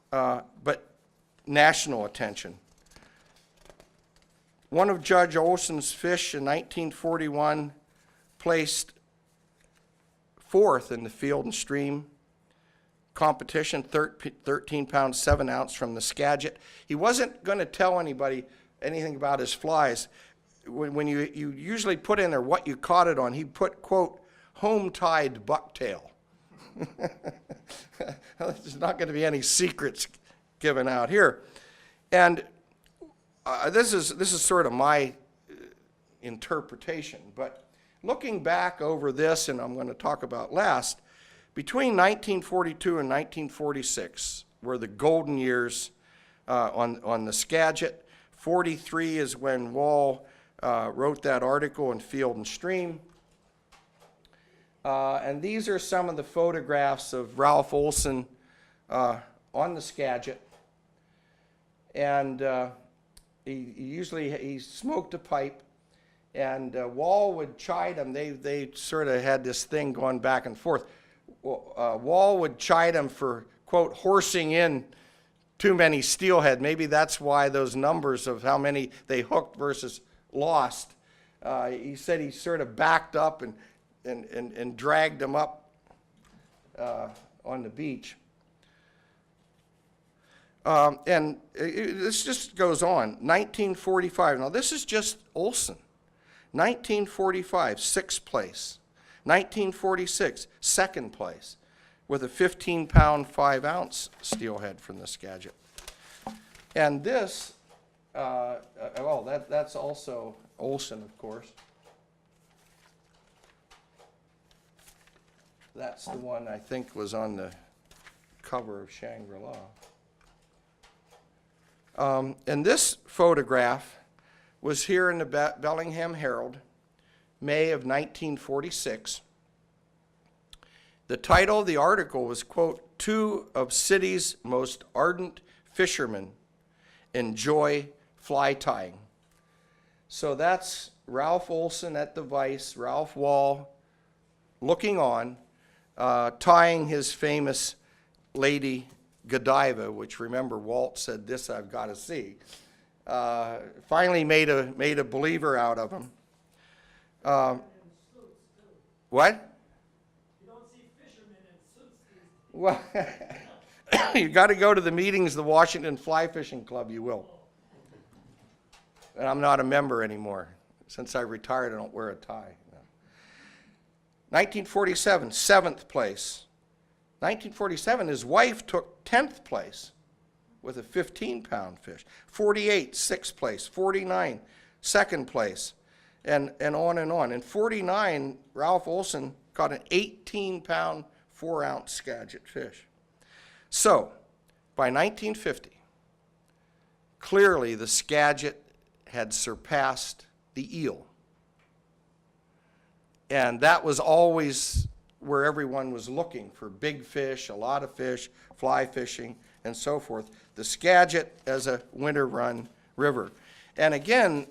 [SPEAKER 3] but national attention. One of Judge Olson's fish in 1941 placed 4th in the Field and Stream competition, 13 pounds, 7 ounce from the Skagit. He wasn't going to tell anybody anything about his flies. When you usually put in there what you caught it on, he put, quote, home-tied bucktail. There's not going to be any secrets given out here. And this is sort of my interpretation, but looking back over this, and I'm going to talk about last, between 1942 and 1946 were the golden years on the Skagit. 43 is when Wahl wrote that article in Field and Stream. And these are some of the photographs of Ralph Olson on the Skagit. And he smoked a pipe, and Wahl would chide him. They sort of had this thing going back and forth. Wahl would chide him for, quote, horsing in too many steelhead. Maybe that's why those numbers of how many they hooked versus lost. He said he sort of backed up and dragged them up on the beach. This just goes on. 1945. Now, this is just Olson. 1945, 6th place. 1946, 2nd place, with a 15-pound, 5-ounce steelhead from the Skagit. And this, that's also Olson, of course. That's the one I think was on the cover of Shangri-La. And this photograph was here in the Bellingham Herald, May of 1946. The title of the article was, quote, "Two of City's Most Ardent Fishermen Enjoy Fly Tying." So that's Ralph Olson at the vise, Ralph Wahl looking on, tying his famous Lady Godiva, which, remember, Walt said, "This I've got to see." Finally made a believer out of him. What?
[SPEAKER 4] You don't see fishermen in suits these days.
[SPEAKER 3] Well, you got to go to the meetings of the Washington Fly Fishing Club, you will. And I'm not a member anymore. Since I retired, I don't wear a tie. No. 1947, 7th place. 1947, his wife took 10th place with a 15-pound fish. 48, 6th place. 49, 2nd place. And on and on. In 49, Ralph Olson caught an 18-pound, 4-ounce Skagit fish. So, by 1950, clearly the Skagit had surpassed the eel. And that was always where everyone was looking for big fish, a lot of fish, fly fishing, and so forth. The Skagit as a winter run river. And again,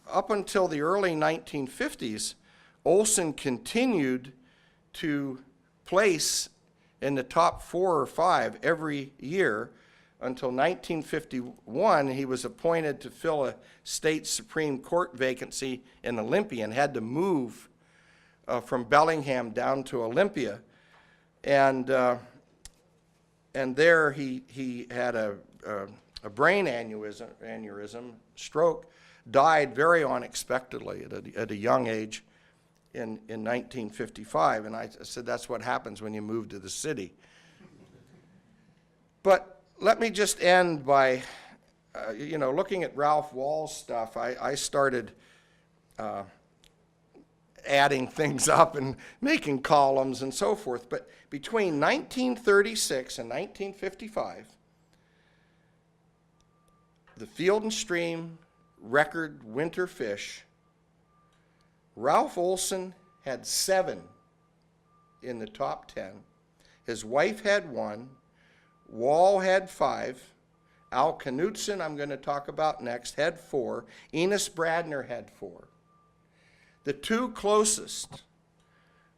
[SPEAKER 3] up until the early 1950s, Olson continued to place in the top 4 or 5 every year until 1951. He was appointed to fill a state Supreme Court vacancy in Olympia and had to move from Bellingham down to Olympia. And there he had a brain aneurysm, stroke, died very unexpectedly at a young age in 1955. And I said, that's what happens when you move to the city. But let me just end by, looking at Ralph Wahl's stuff. I started adding things up and making columns and so forth. But between 1936 and 1955, the Field and Stream record winter fish, Ralph Olson had 7 in the top 10. His wife had 1. Wahl had 5. Al Knudson, I'm going to talk about next, had 4. Enos Bradner had 4. The 2 closest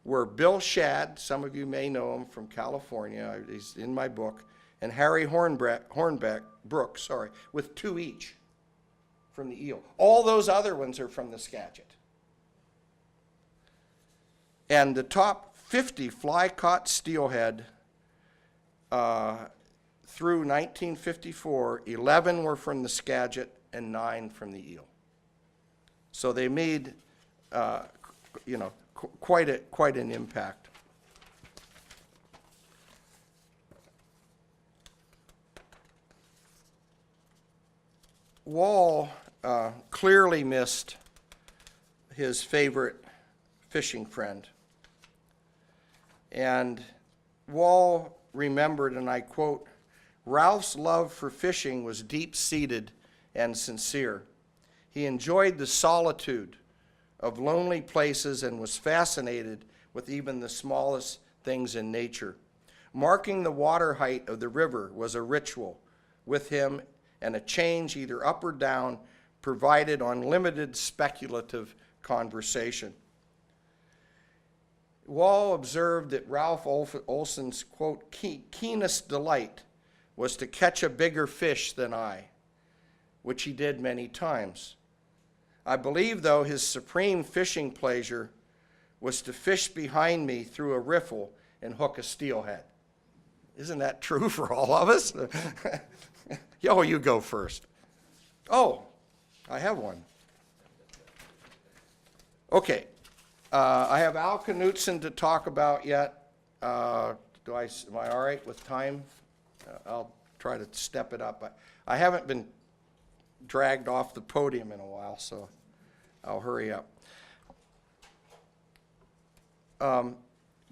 [SPEAKER 3] were Bill Shadd, some of you may know him from California, he's in my book, and Harry Brooks, with 2 each from the eel. All those other ones are from the Skagit. And the top 50 fly-caught steelhead through 1954, 11 were from the Skagit and 9 from the eel. So they made, quite an impact. Wahl clearly missed his favorite fishing friend. And Wahl remembered, and I quote, "Ralph's love for fishing was deep-seated and sincere. He enjoyed the solitude of lonely places and was fascinated with even the smallest things in nature. Marking the water height of the river was a ritual with him, and a change either up or down provided unlimited speculative conversation." Wahl observed that Ralph Olson's, quote, keenest delight was to catch a bigger fish than I, which he did many times. I believe, though, his supreme fishing pleasure was to fish behind me through a riffle and hook a steelhead. Isn't that true for all of us? Yo, you go first. Oh, I have one. Okay. I have Al Knudson to talk about yet. Am I all right with time? I'll try to step it up. I haven't been dragged off the podium in a while, so I'll hurry up.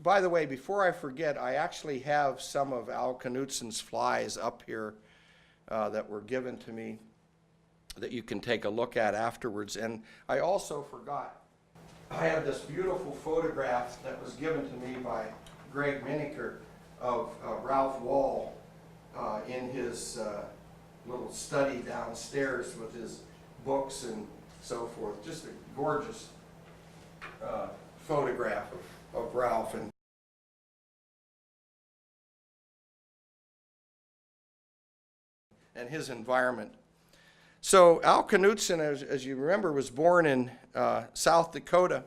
[SPEAKER 3] By the way, before I forget, I actually have some of Al Knutson's flies up here that were given to me that you can take a look at afterwards. And I also forgot, I have this beautiful photograph that was given to me by Greg Miniker of Ralph Wahl in his little study downstairs with his books and so forth. Just a gorgeous photograph of Ralph. And his environment. So Al Knudson, as you remember, was born in South Dakota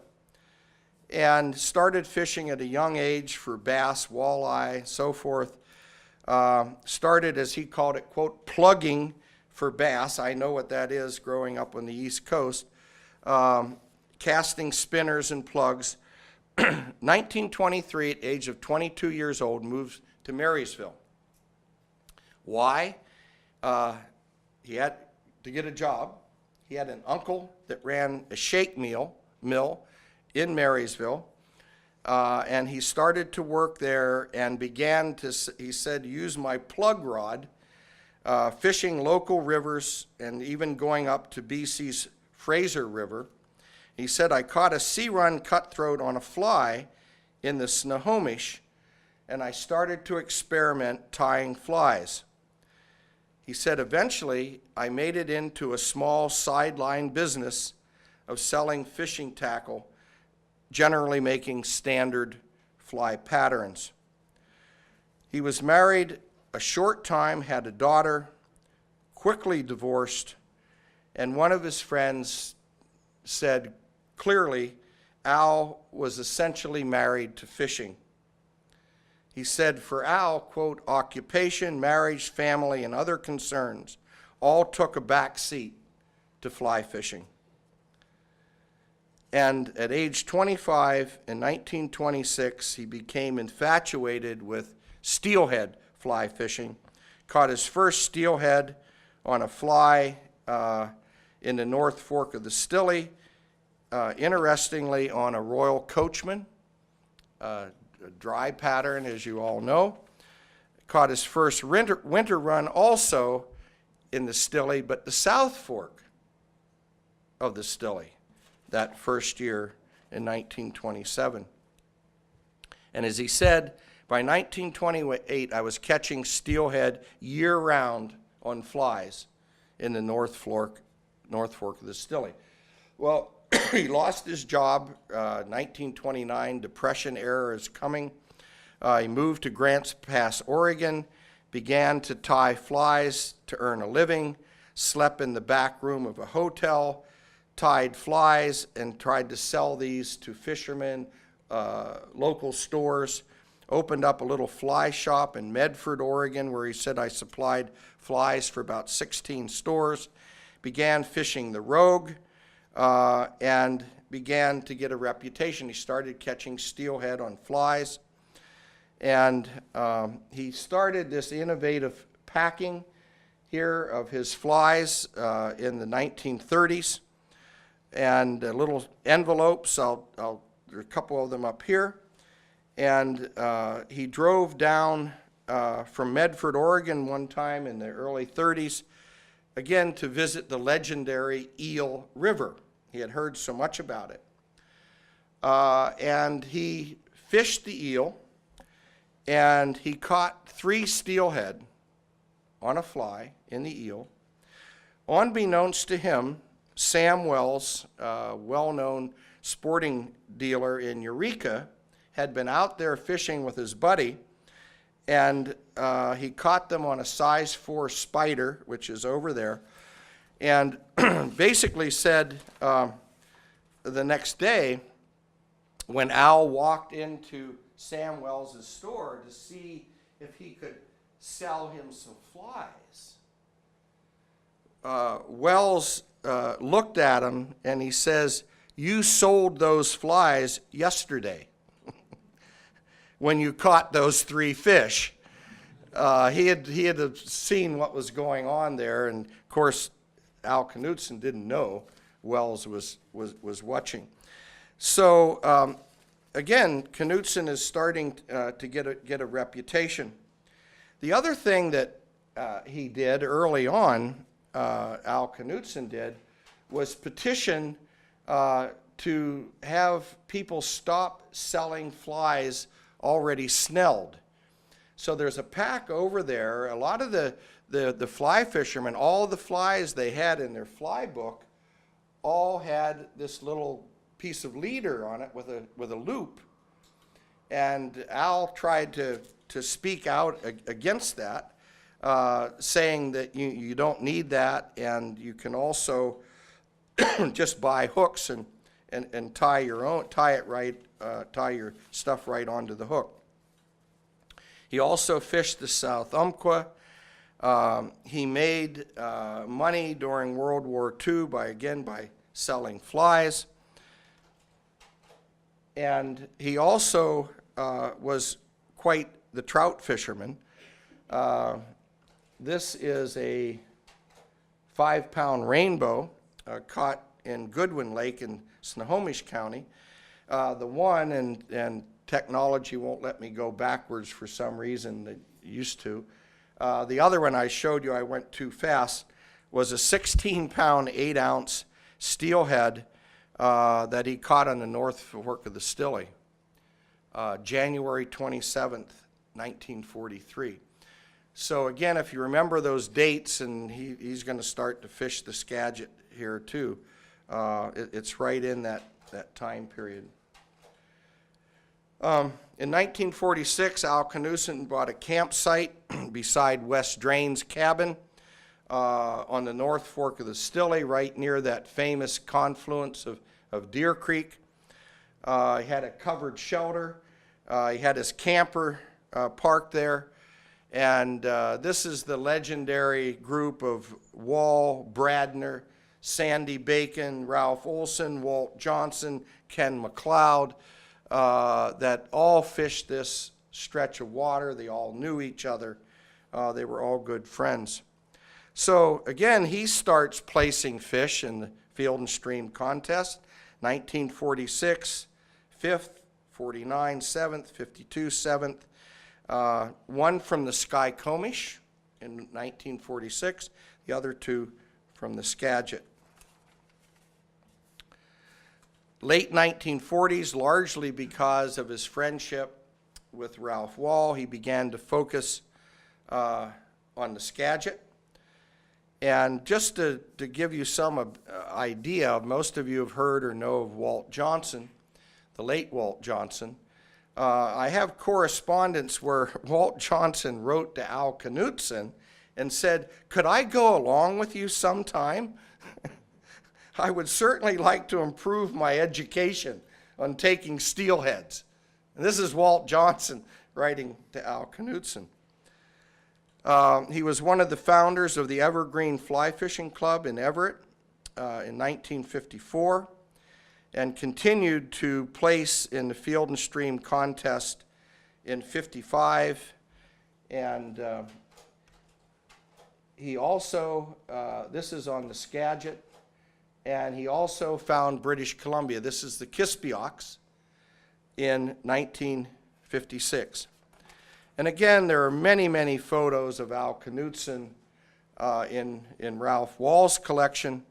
[SPEAKER 3] and started fishing at a young age for bass, walleye, so forth. Started, as he called it, quote, plugging for bass. I know what that is growing up on the East Coast. Casting spinners and plugs. 1923, at the age of 22 years old, moved to Marysville. Why? He had to get a job. He had an uncle that ran a shake mill in Marysville, and he started to work there and began to, he said, use my plug rod, fishing local rivers and even going up to BC's Fraser River. He said, I caught a sea-run cutthroat on a fly in the Snohomish, and I started to experiment tying flies. He said, eventually, I made it into a small sideline business of selling fishing tackle, generally making standard fly patterns. He was married a short time, had a daughter, quickly divorced, and one of his friends said clearly, Al was essentially married to fishing. He said, for Al, quote, occupation, marriage, family, and other concerns all took a back seat to fly fishing. And at age 25, in 1926, he became infatuated with steelhead fly fishing, caught his first steelhead on a fly in the North Fork of the Stille, interestingly on a Royal Coachman, a dry pattern, as you all know. Caught his first winter run also in the Stille, but the South Fork of the Stille that first year in 1927. And as he said, by 1928, I was catching steelhead year-round on flies in the North Fork of the Stille. Well, he lost his job, 1929, Depression era is coming. He moved to Grants Pass, Oregon, began to tie flies to earn a living, slept in the back room of a hotel, tied flies, and tried to sell these to fishermen, local stores. Opened up a little fly shop in Medford, Oregon, where he said I supplied flies for about 16 stores. Began fishing the Rogue, and began to get a reputation. He started catching steelhead on flies, and he started this innovative packing here of his flies in the 1930s. and little envelopes. There are a couple of them up here. And he drove down from Medford, Oregon one time in the early 30s, again to visit the legendary Eel River. He had heard so much about it. And he fished the eel, and he caught 3 steelhead on a fly in the eel. Unbeknownst to him, Sam Wells, a well-known sporting dealer in Eureka, had been out there fishing with his buddy, and he caught them on a size 4 spider, which is over there, and basically said the next day, when Al walked into Sam Wells' store to see if he could sell him some flies, Wells looked at him and he says, "You sold those flies yesterday when you caught those 3 fish." He had seen what was going on there, and of course Al Knudson didn't know Wells was watching. So again, Knudson is starting to get a reputation. The other thing that he did early on, Al Knudson did, was petition to have people stop selling flies already snelled. So there's a pack over there. A lot of the fly fishermen, all the flies they had in their fly book, all had this little piece of leader on it with a loop. And Al tried to speak out against that, saying that you don't need that, and you can also just buy hooks and tie your stuff right onto the hook. He also fished the South Umpqua. He made money during World War II by selling flies. And he also was quite the trout fisherman. This is a 5-pound rainbow caught in Goodwin Lake in Snohomish County. The one, and technology won't let me go backwards for some reason, it used to. The other one I showed you, I went too fast, was a 16-pound, 8-ounce steelhead that he caught on the North Fork of the Stille, January 27th, 1943. So again, if you remember those dates, and he's going to start to fish the Skagit here too, it's right in that time period. In 1946, Al Knudson bought a campsite beside West Drain's cabin on the North Fork of the Stille, right near that famous confluence of Deer Creek. He had a covered shelter. He had his camper parked there. And this is the legendary group of Wahl, Bradner, Sandy Bacon, Ralph Olson, Walt Johnson, Ken McLeod, that all fished this stretch of water. They all knew each other. They were all good friends. So again, he starts placing fish in the Field and Stream contest. 1946, 5th, 49, 7th, 52, 7th. One from the Skykomish in 1946, the other 2 from the Skagit. Late 1940s, largely because of his friendship with Ralph Wahl, he began to focus on the Skagit. And just to give you some idea, most of you have heard or know of Walt Johnson, the late Walt Johnson. I have correspondence where Walt Johnson wrote to Al Knudson and said, "Could I go along with you sometime? I would certainly like to improve my education on taking steelheads." And this is Walt Johnson writing to Al Knudson. He was one of the founders of the Evergreen Fly Fishing Club in Everett in 1954, and continued to place in the Field and Stream contest in 55. And he also, this is on the Skagit, and he also found British Columbia. This is the Kispiox in 1956. And again, there are many, many photos of Al Knudson in Ralph Wahl's collection.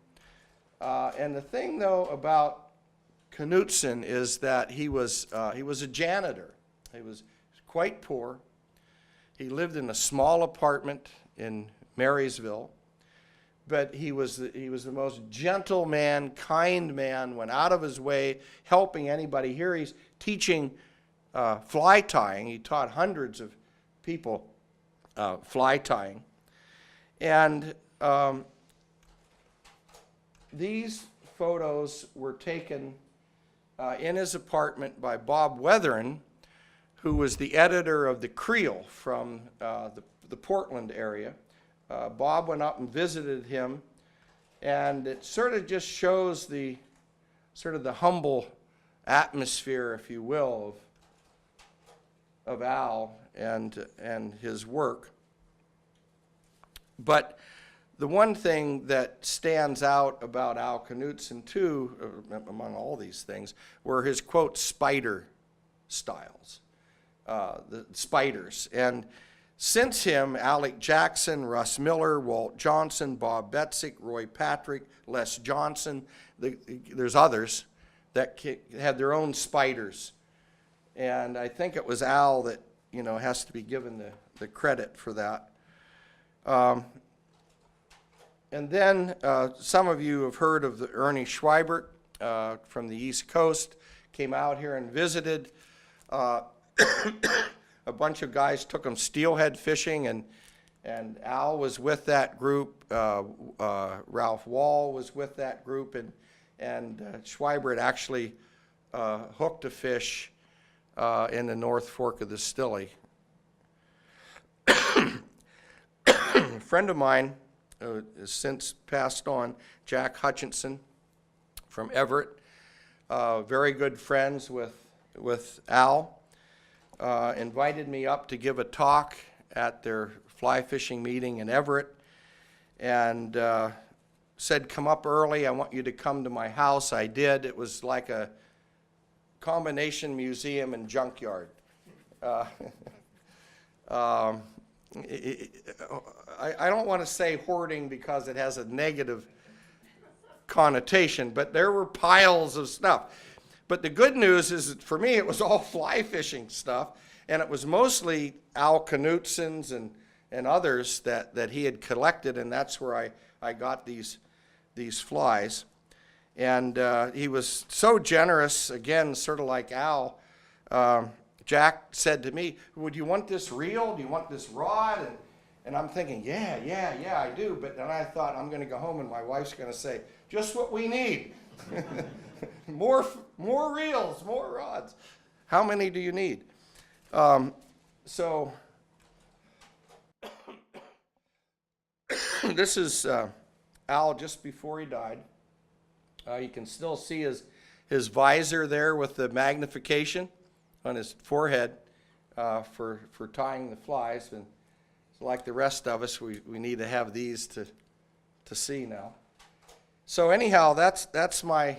[SPEAKER 3] And the thing, though, about Knudson is that he was a janitor. He was quite poor. He lived in a small apartment in Marysville, but he was the most gentle man, kind man, went out of his way helping anybody. Here he's teaching fly tying. He taught hundreds of people fly tying. And these photos were taken in his apartment by Bob Weatherin, who was the editor of the Creel from the Portland area. Bob went up and visited him, and it sort of just shows the humble atmosphere, if you will, of Al and his work. But the one thing that stands out about Al Knudson, too, among all these things, were his, quote, spider styles, the spiders. And since him, Alec Jackson, Russ Miller, Walt Johnson, Bob Betzick, Roy Patrick, Les Johnson, there's others that had their own spiders. And I think it was Al that, has to be given the credit for that. And then some of you have heard of the Ernie Schweibert from the East Coast, came out here and visited. A bunch of guys took him steelhead fishing, and Al was with that group. Ralph Wahl was with that group, and Schweibert actually hooked a fish in the North Fork of the Stille. A friend of mine has since passed on, Jack Hutchinson from Everett, very good friends with Al, invited me up to give a talk at their fly fishing meeting in Everett, and said, come up early, I want you to come to my house. I did. It was like a combination museum and junkyard. I don't want to say hoarding because it has a negative connotation, but there were piles of stuff. But the good news is that for me it was all fly fishing stuff, and it was mostly Al Knutson's and others that he had collected, and that's where I got these flies. And he was so generous, again, sort of like Al. Jack said to me, would you want this reel? Do you want this rod? And I'm thinking, yeah, I do. But then I thought, I'm going to go home and my wife's going to say, just what we need. more reels, more rods. How many do you need? So this is Al just before he died. You can still see his visor there with the magnification on his forehead for tying the flies. And like the rest of us, we need to have these to see now. So anyhow, that's my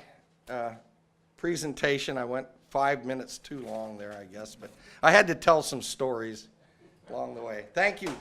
[SPEAKER 3] presentation. I went 5 minutes too long there, I guess, but I had to tell some stories along the way. Thank you.